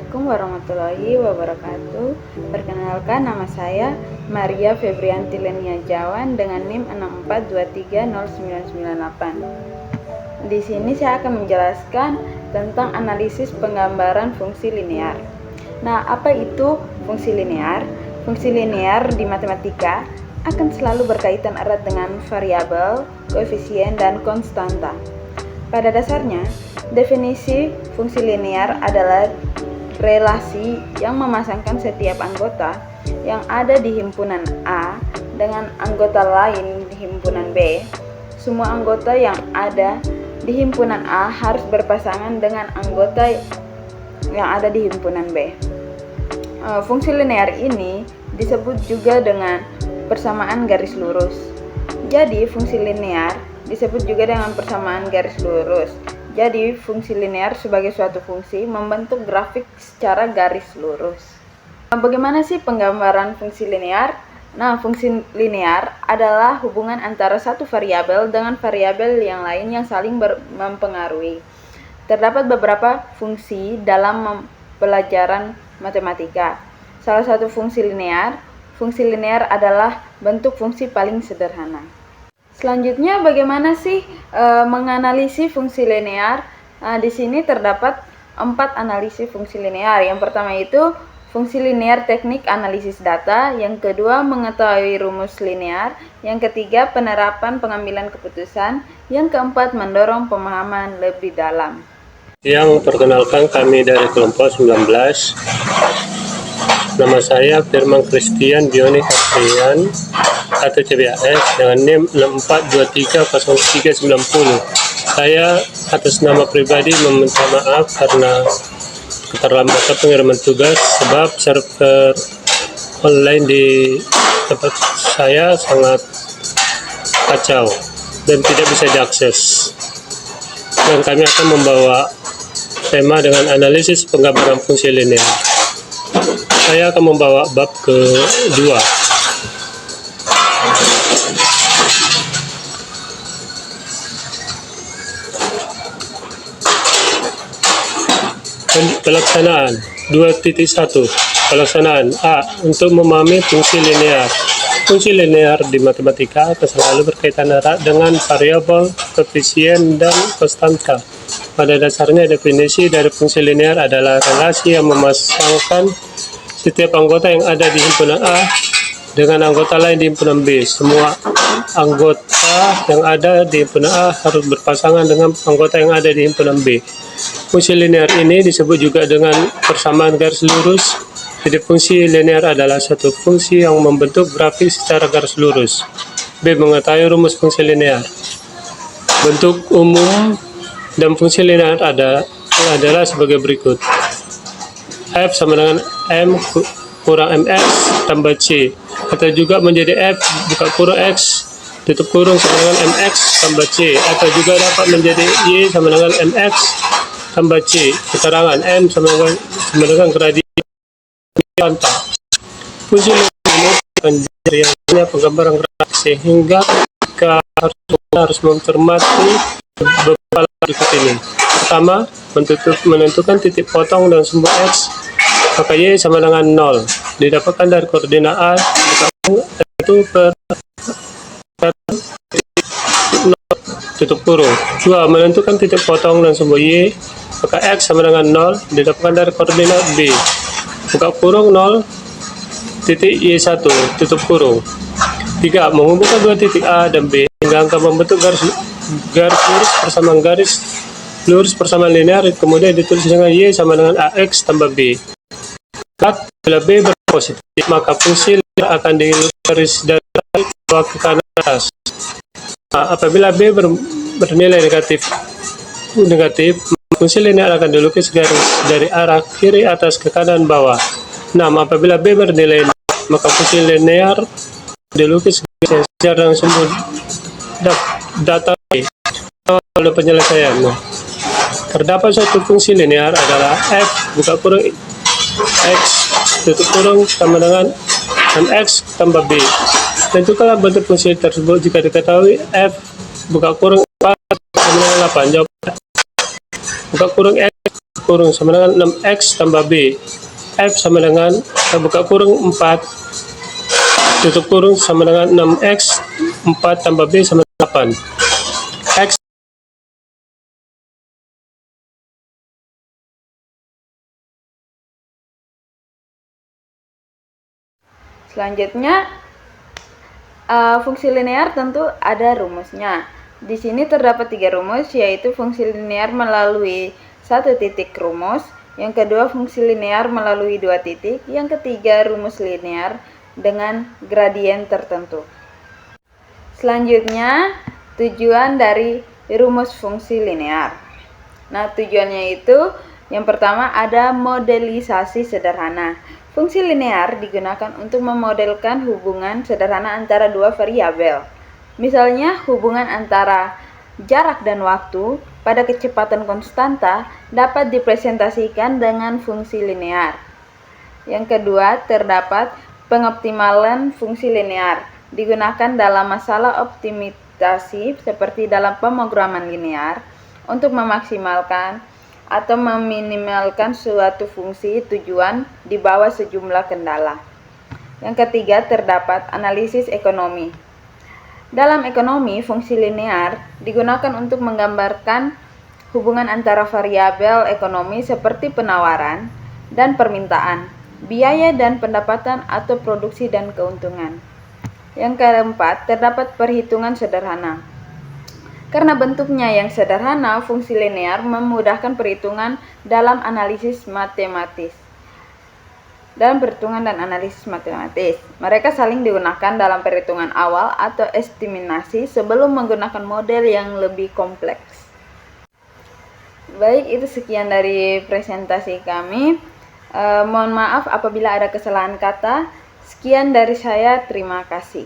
Assalamualaikum warahmatullahi wabarakatuh. Perkenalkan, nama saya Maria Febrianti Lenia Jawan dengan NIM 64230998. Di sini saya akan menjelaskan tentang analisis penggambaran fungsi linear. Nah, apa itu fungsi linear? Fungsi linear di matematika akan selalu berkaitan erat dengan variabel, koefisien, dan konstanta. Pada dasarnya, definisi fungsi linear adalah relasi yang memasangkan setiap anggota yang ada di himpunan A dengan anggota lain di himpunan B. Semua anggota yang ada di himpunan A harus berpasangan dengan anggota yang ada di himpunan B. Fungsi linear ini disebut juga dengan persamaan garis lurus. Jadi, fungsi linear disebut juga dengan persamaan garis lurus. Jadi, fungsi linear sebagai suatu fungsi membentuk grafik secara garis lurus. Bagaimana sih penggambaran fungsi linear? Nah, fungsi linear adalah hubungan antara satu variabel dengan variabel yang lain yang saling mempengaruhi. Terdapat beberapa fungsi dalam pelajaran matematika. Salah satu fungsi linear adalah bentuk fungsi paling sederhana. Selanjutnya, bagaimana sih menganalisis fungsi linear? Nah, di sini terdapat 4 analisis fungsi linear. Yang pertama itu fungsi linear teknik analisis data, yang kedua mengetahui rumus linear, yang ketiga penerapan pengambilan keputusan, yang keempat mendorong pemahaman lebih dalam. Yang perkenalkan, kami dari kelompok 19. Nama saya Firman Christian Dioni Kaprian atau CBAS dengan NIM 64230390. Saya atas nama pribadi meminta maaf karena keterlambatan pengiriman tugas, sebab server online di tempat saya sangat kacau dan tidak bisa diakses. Dan kami akan membawa tema dengan analisis penggambaran fungsi linear. Saya akan membawa bab kedua. Pelaksanaan 2.1. Pelaksanaan A. Untuk memahami fungsi linear. Fungsi linear di matematika akan selalu berkaitan erat dengan variabel, koefisien, dan konstanta. Pada dasarnya, definisi dari fungsi linear adalah relasi yang memasangkan setiap anggota yang ada di himpunan A dengan anggota lain di himpunan B. Semua anggota yang ada di himpunan A harus berpasangan dengan anggota yang ada di himpunan B. Fungsi linear ini disebut juga dengan persamaan garis lurus. Jadi, fungsi linear adalah satu fungsi yang membentuk grafik secara garis lurus. B. Mengetahui rumus fungsi linear. Bentuk umum dan fungsi linear adalah sebagai berikut. F sama dengan M kurang MX tambah C, atau juga menjadi F buka kurung X tutup kurung sama dengan MX tambah C, atau juga dapat menjadi Y sama dengan MX tambah C. Keterangan M sama dengan gradien kontak. Fungsi linear akan jadi penggambaran grafik, sehingga kita harus mencermati beberapa berikut ini. Pertama, menentukan titik potong dan sumbu X, maka Y sama dengan 0. Didapatkan dari koordinat A itu per tutup kurung. 2. Menentukan titik potong dan sumbu Y, maka X sama dengan 0. Didapatkan dari koordinat B, buka kurung 0 titik Y1 tutup kurung. 3. Menghubungkan dua titik A dan B hingga angka membentuk garis lurus persamaan garis lurus persamaan linear, kemudian ditulis dengan Y sama dengan AX tambah B. Bila B berpositif, maka fungsi linear akan digaris dari bawah ke kanan atas. Nah, apabila B bernilai negatif, fungsi linear akan dilukis garis dari arah kiri atas ke kanan bawah. 6. Apabila B bernilai 0, maka fungsi linear dilukis garis secara langsung data B. Pada penyelesaian, terdapat suatu fungsi linear adalah F buka kurung X tutup kurung sama dengan MX tambah B. Tentukanlah bentuk fungsi tersebut jika diketahui F buka kurung 4 sama dengan 8. Jawab buka kurung X tutup kurung sama dengan 6X tambah B. F sama dengan buka kurung 4 tutup kurung sama dengan 6X 4 tambah B sama 8. X Selanjutnya, fungsi linear tentu ada rumusnya. Di sini terdapat 3 rumus, yaitu fungsi linear melalui satu titik rumus, yang kedua fungsi linear melalui 2 titik, yang ketiga rumus linear dengan gradien tertentu. Selanjutnya, tujuan dari rumus fungsi linear. Nah, tujuannya itu yang pertama ada modelisasi sederhana. Fungsi linear digunakan untuk memodelkan hubungan sederhana antara dua variabel. Misalnya, hubungan antara jarak dan waktu pada kecepatan konstanta dapat dipresentasikan dengan fungsi linear. Yang kedua, terdapat pengoptimalan fungsi linear. Digunakan dalam masalah optimalisasi seperti dalam pemrograman linear untuk memaksimalkan atau meminimalkan suatu fungsi tujuan di bawah sejumlah kendala. Yang ketiga, terdapat analisis ekonomi. Dalam ekonomi, fungsi linear digunakan untuk menggambarkan hubungan antara variabel ekonomi seperti penawaran dan permintaan, biaya dan pendapatan atau produksi dan keuntungan. Yang keempat, terdapat perhitungan sederhana. Karena bentuknya yang sederhana, fungsi linear memudahkan perhitungan dalam analisis matematis. Dalam perhitungan dan analisis matematis, mereka saling digunakan dalam perhitungan awal atau estimasi sebelum menggunakan model yang lebih kompleks. Baik, itu sekian dari presentasi kami. Mohon maaf apabila ada kesalahan kata. Sekian dari saya, terima kasih.